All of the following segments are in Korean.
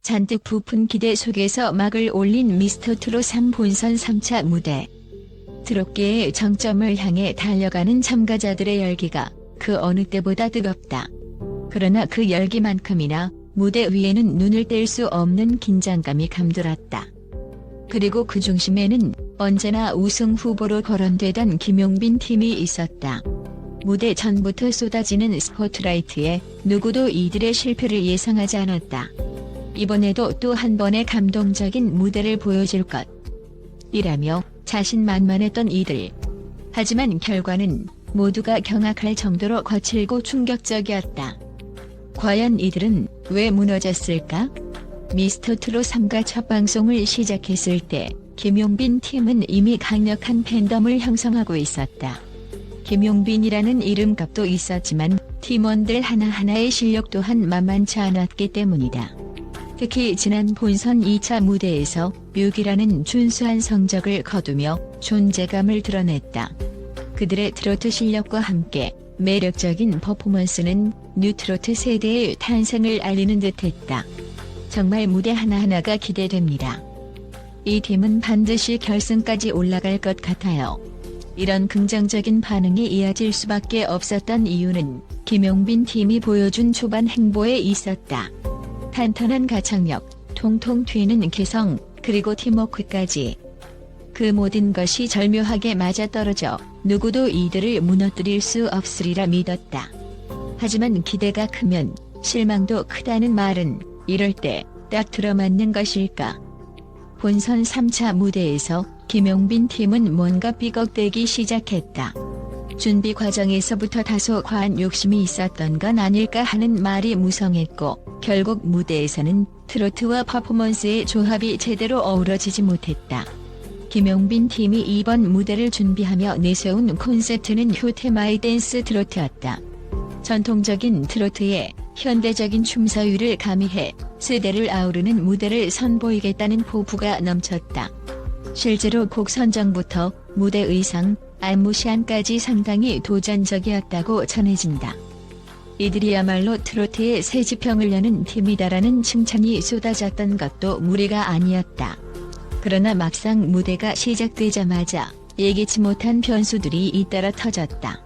잔뜩 부푼 기대 속에서 막을 올린 미스터트롯 3 본선 3차 무대. 트롯계의 정점을 향해 달려가는 참가자들의 열기가 그 어느 때보다 뜨겁다. 그러나 그 열기만큼이나 무대 위에는 눈을 뗄 수 없는 긴장감이 감돌았다. 그리고 그 중심에는 언제나 우승 후보로 거론되던 김용빈 팀이 있었다. 무대 전부터 쏟아지는 스포트라이트에 누구도 이들의 실패를 예상하지 않았다. 이번에도 또 한 번의 감동적인 무대를 보여줄 것 이라며 자신만만했던 이들. 하지만 결과는 모두가 경악할 정도로 거칠고 충격적이었다. 과연 이들은 왜 무너졌을까? 미스터트롯 3가 첫 방송을 시작했을 때 김용빈 팀은 이미 강력한 팬덤을 형성하고 있었다. 김용빈이라는 이름값도 있었지만 팀원들 하나하나의 실력 또한 만만치 않았기 때문이다. 특히 지난 본선 2차 무대에서 뮤기라는 준수한 성적을 거두며 존재감을 드러냈다. 그들의 트로트 실력과 함께 매력적인 퍼포먼스는 뉴트로트 세대의 탄생을 알리는 듯했다. 정말 무대 하나하나가 기대됩니다. 이 팀은 반드시 결승까지 올라갈 것 같아요. 이런 긍정적인 반응이 이어질 수밖에 없었던 이유는 김용빈 팀이 보여준 초반 행보에 있었다. 탄탄한 가창력, 통통 튀는 개성, 그리고 팀워크까지. 그 모든 것이 절묘하게 맞아떨어져 누구도 이들을 무너뜨릴 수 없으리라 믿었다. 하지만 기대가 크면 실망도 크다는 말은 이럴 때 딱 들어맞는 것일까? 본선 3차 무대에서 김용빈 팀은 뭔가 삐걱대기 시작했다. 준비 과정에서부터 다소 과한 욕심이 있었던 건 아닐까 하는 말이 무성했고 결국 무대에서는 트로트와 퍼포먼스의 조합이 제대로 어우러지지 못했다. 김용빈 팀이 이번 무대를 준비하며 내세운 콘셉트는 효테마의 댄스 트로트였다. 전통적인 트로트에 현대적인 춤사위를 가미해 세대를 아우르는 무대를 선보이겠다는 포부가 넘쳤다. 실제로 곡 선정부터 무대 의상, 안무시안까지 상당히 도전적이었다고 전해진다. 이들이야말로 트로트의 새 지평을 여는 팀이다라는 칭찬이 쏟아졌던 것도 무리가 아니었다. 그러나 막상 무대가 시작되자마자 예기치 못한 변수들이 잇따라 터졌다.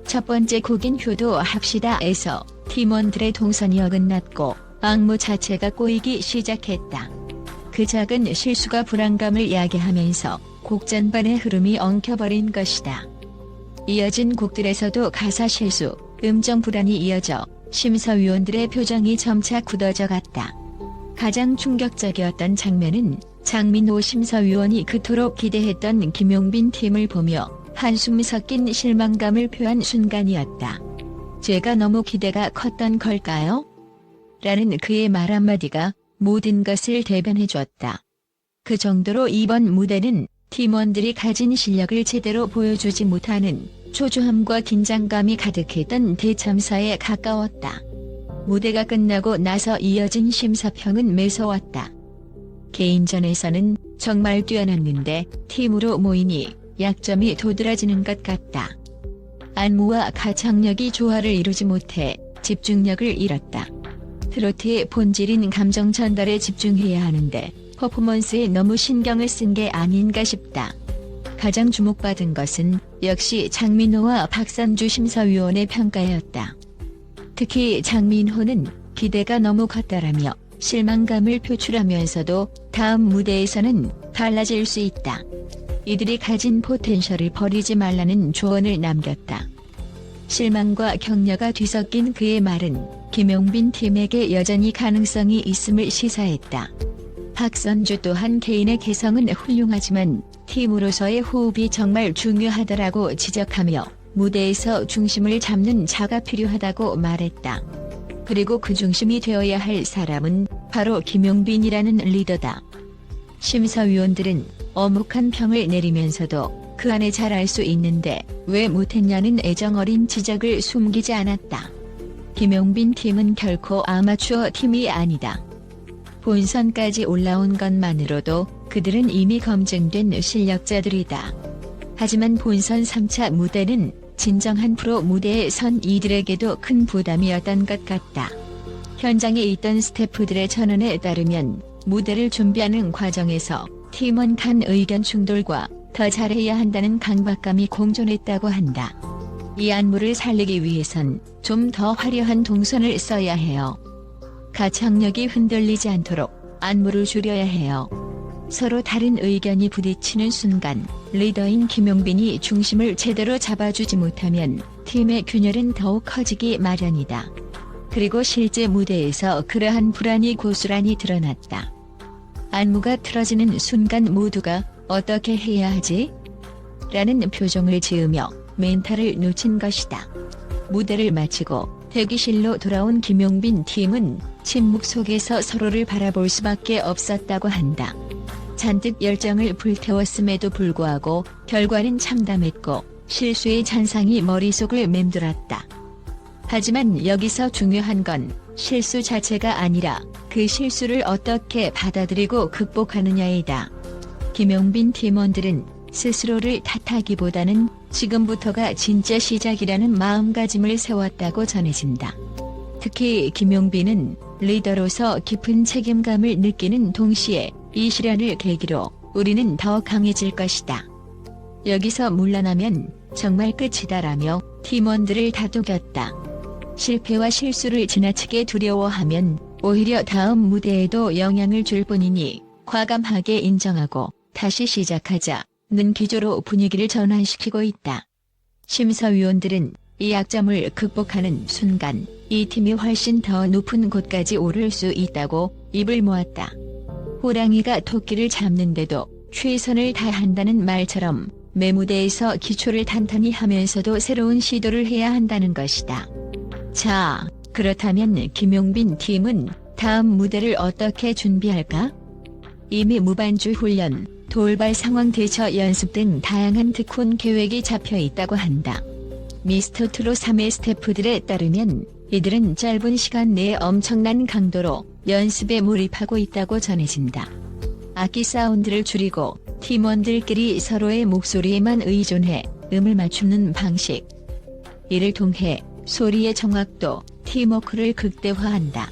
첫 번째 곡인 효도 합시다에서 팀원들의 동선이 어긋났고 안무 자체가 꼬이기 시작했다. 그 작은 실수가 불안감을 야기하면서 곡 전반의 흐름이 엉켜버린 것이다. 이어진 곡들에서도 가사 실수, 음정 불안이 이어져 심사위원들의 표정이 점차 굳어져 갔다. 가장 충격적이었던 장면은 장민호 심사위원이 그토록 기대했던 김용빈 팀을 보며 한숨 섞인 실망감을 표한 순간이었다. 제가 너무 기대가 컸던 걸까요? 라는 그의 말 한마디가 모든 것을 대변해줬다. 그 정도로 이번 무대는 팀원들이 가진 실력을 제대로 보여주지 못하는 초조함과 긴장감이 가득했던 대참사에 가까웠다. 무대가 끝나고 나서 이어진 심사평은 매서웠다. 개인전에서는 정말 뛰어났는데 팀으로 모이니 약점이 도드라지는 것 같다. 안무와 가창력이 조화를 이루지 못해 집중력을 잃었다. 트로트의 본질인 감정 전달에 집중해야 하는데 퍼포먼스에 너무 신경을 쓴 게 아닌가 싶다. 가장 주목받은 것은 역시 장민호와 박선주 심사위원의 평가였다. 특히 장민호는 기대가 너무 컸다라며 실망감을 표출하면서도 다음 무대에서는 달라질 수 있다. 이들이 가진 포텐셜을 버리지 말라는 조언을 남겼다. 실망과 격려가 뒤섞인 그의 말은 김용빈 팀에게 여전히 가능성이 있음을 시사했다. 박선주 또한 개인의 개성은 훌륭하지만 팀으로서의 호흡이 정말 중요하다라고 지적하며 무대에서 중심을 잡는 자가 필요하다고 말했다. 그리고 그 중심이 되어야 할 사람은 바로 김용빈이라는 리더다. 심사위원들은 어묵한 평을 내리면서도 그 안에 잘 알 수 있는데 왜 못했냐는 애정어린 지적을 숨기지 않았다. 김용빈 팀은 결코 아마추어 팀이 아니다. 본선까지 올라온 것만으로도 그들은 이미 검증된 실력자들이다. 하지만 본선 3차 무대는 진정한 프로 무대에 선 이들에게도 큰 부담이었던 것 같다. 현장에 있던 스태프들의 전언에 따르면 무대를 준비하는 과정에서 팀원 간 의견 충돌과 더 잘해야 한다는 강박감이 공존했다고 한다. 이 안무를 살리기 위해선 좀 더 화려한 동선을 써야 해요. 가창력이 흔들리지 않도록 안무를 줄여야 해요. 서로 다른 의견이 부딪히는 순간 리더인 김용빈이 중심을 제대로 잡아주지 못하면 팀의 균열은 더욱 커지기 마련이다. 그리고 실제 무대에서 그러한 불안이 고스란히 드러났다. 안무가 틀어지는 순간 모두가 어떻게 해야 하지? 라는 표정을 지으며 멘탈을 놓친 것이다. 무대를 마치고 대기실로 돌아온 김용빈 팀은 침묵 속에서 서로를 바라볼 수밖에 없었다고 한다. 잔뜩 열정을 불태웠음에도 불구하고 결과는 참담했고 실수의 잔상이 머릿속을 맴돌았다. 하지만 여기서 중요한 건 실수 자체가 아니라 그 실수를 어떻게 받아들이고 극복하느냐이다. 김용빈 팀원들은 스스로를 탓하기보다는 지금부터가 진짜 시작이라는 마음가짐을 세웠다고 전해진다. 특히 김용빈은 리더로서 깊은 책임감을 느끼는 동시에 이 시련을 계기로 우리는 더 강해질 것이다. 여기서 물러나면 정말 끝이다라며 팀원들을 다독였다. 실패와 실수를 지나치게 두려워하면 오히려 다음 무대에도 영향을 줄 뿐이니 과감하게 인정하고 다시 시작하자는 기조로 분위기를 전환시키고 있다. 심사위원들은 이 약점을 극복하는 순간 이 팀이 훨씬 더 높은 곳까지 오를 수 있다고 입을 모았다. 호랑이가 토끼를 잡는데도 최선을 다한다는 말처럼 매 무대에서 기초를 탄탄히 하면서도 새로운 시도를 해야 한다는 것이다. 자, 그렇다면 김용빈 팀은 다음 무대를 어떻게 준비할까? 이미 무반주 훈련, 돌발 상황 대처 연습 등 다양한 특훈 계획이 잡혀 있다고 한다. 미스터트롯 3의 스태프들에 따르면 이들은 짧은 시간 내에 엄청난 강도로 연습에 몰입하고 있다고 전해진다. 악기 사운드를 줄이고 팀원들끼리 서로의 목소리에만 의존해 음을 맞추는 방식. 이를 통해 소리의 정확도, 팀워크를 극대화한다.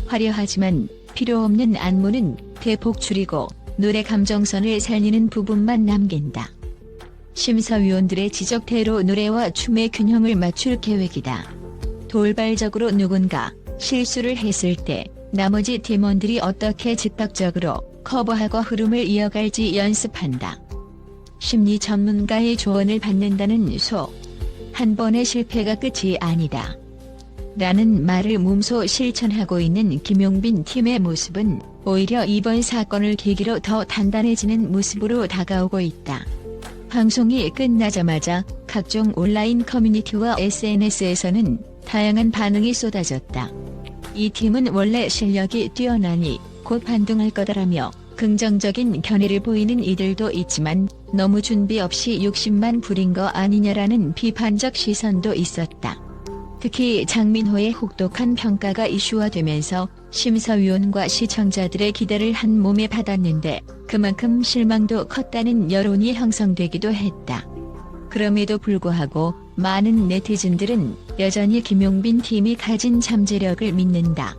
화려하지만 필요 없는 안무는 대폭 줄이고 노래 감정선을 살리는 부분만 남긴다. 심사위원들의 지적대로 노래와 춤의 균형을 맞출 계획이다. 돌발적으로 누군가 실수를 했을 때 나머지 팀원들이 어떻게 즉각적으로 커버하고 흐름을 이어갈지 연습한다. 심리 전문가의 조언을 받는다는 소. 한 번의 실패가 끝이 아니다. 라는 말을 몸소 실천하고 있는 김용빈 팀의 모습은 오히려 이번 사건을 계기로 더 단단해지는 모습으로 다가오고 있다. 방송이 끝나자마자 각종 온라인 커뮤니티와 SNS에서는 다양한 반응이 쏟아졌다. 이 팀은 원래 실력이 뛰어나니 곧 반등할 거다라며 긍정적인 견해를 보이는 이들도 있지만 너무 준비 없이 욕심만 부린 거 아니냐라는 비판적 시선도 있었다. 특히 장민호의 혹독한 평가가 이슈화되면서 심사위원과 시청자들의 기대를 한 몸에 받았는데 그만큼 실망도 컸다는 여론이 형성되기도 했다. 그럼에도 불구하고 많은 네티즌들은 여전히 김용빈 팀이 가진 잠재력을 믿는다.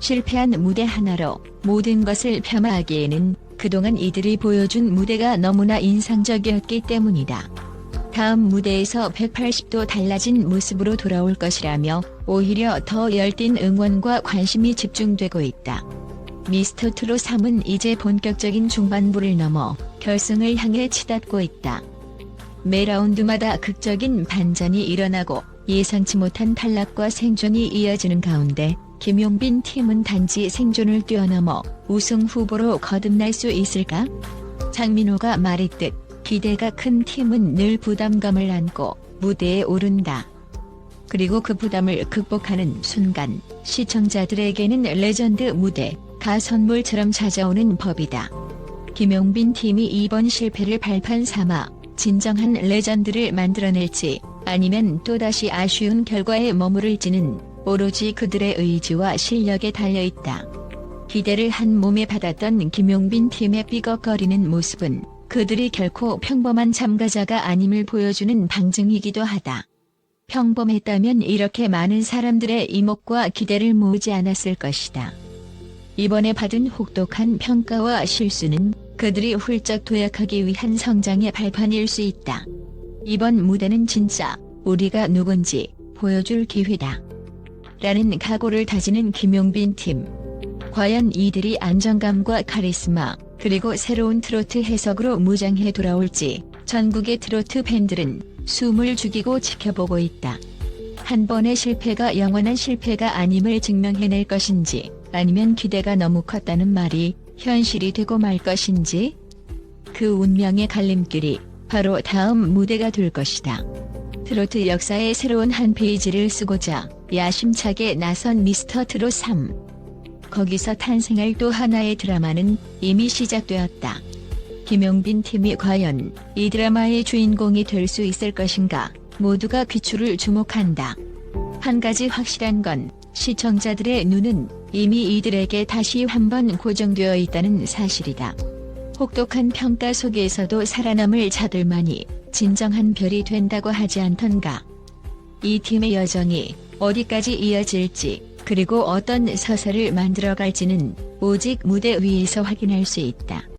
실패한 무대 하나로 모든 것을 폄하하기에는 그동안 이들이 보여준 무대가 너무나 인상적이었기 때문이다. 다음 무대에서 180도 달라진 모습으로 돌아올 것이라며 오히려 더 열띤 응원과 관심이 집중되고 있다. 미스터트롯 3은 이제 본격적인 중반부를 넘어 결승을 향해 치닫고 있다. 매 라운드마다 극적인 반전이 일어나고 예상치 못한 탈락과 생존이 이어지는 가운데 김용빈 팀은 단지 생존을 뛰어넘어 우승 후보로 거듭날 수 있을까? 장민호가 말했듯 기대가 큰 팀은 늘 부담감을 안고 무대에 오른다. 그리고 그 부담을 극복하는 순간 시청자들에게는 레전드 무대가 선물처럼 찾아오는 법이다. 김용빈 팀이 이번 실패를 발판 삼아 진정한 레전드를 만들어낼지 아니면 또다시 아쉬운 결과에 머무를지는 오로지 그들의 의지와 실력에 달려있다. 기대를 한 몸에 받았던 김용빈 팀의 삐걱거리는 모습은 그들이 결코 평범한 참가자가 아님을 보여주는 방증이기도 하다. 평범했다면 이렇게 많은 사람들의 이목과 기대를 모으지 않았을 것이다. 이번에 받은 혹독한 평가와 실수는 그들이 훌쩍 도약하기 위한 성장의 발판일 수 있다. 이번 무대는 진짜 우리가 누군지 보여줄 기회다. 라는 각오를 다지는 김용빈 팀. 과연 이들이 안정감과 카리스마, 그리고 새로운 트로트 해석으로 무장해 돌아올지 전국의 트로트 팬들은 숨을 죽이고 지켜보고 있다. 한 번의 실패가 영원한 실패가 아님을 증명해낼 것인지, 아니면 기대가 너무 컸다는 말이 현실이 되고 말 것인지, 그 운명의 갈림길이 바로 다음 무대가 될 것이다. 트로트 역사의 새로운 한 페이지를 쓰고자 야심차게 나선 미스터 트롯 3. 거기서 탄생할 또 하나의 드라마는 이미 시작되었다. 김용빈 팀이 과연 이 드라마의 주인공이 될 수 있을 것인가, 모두가 귀추를 주목한다. 한 가지 확실한 건 시청자들의 눈은 이미 이들에게 다시 한번 고정되어 있다는 사실이다. 혹독한 평가 속에서도 살아남을 자들만이 진정한 별이 된다고 하지 않던가. 이 팀의 여정이 어디까지 이어질지, 그리고 어떤 서사를 만들어갈지는 오직 무대 위에서 확인할 수 있다.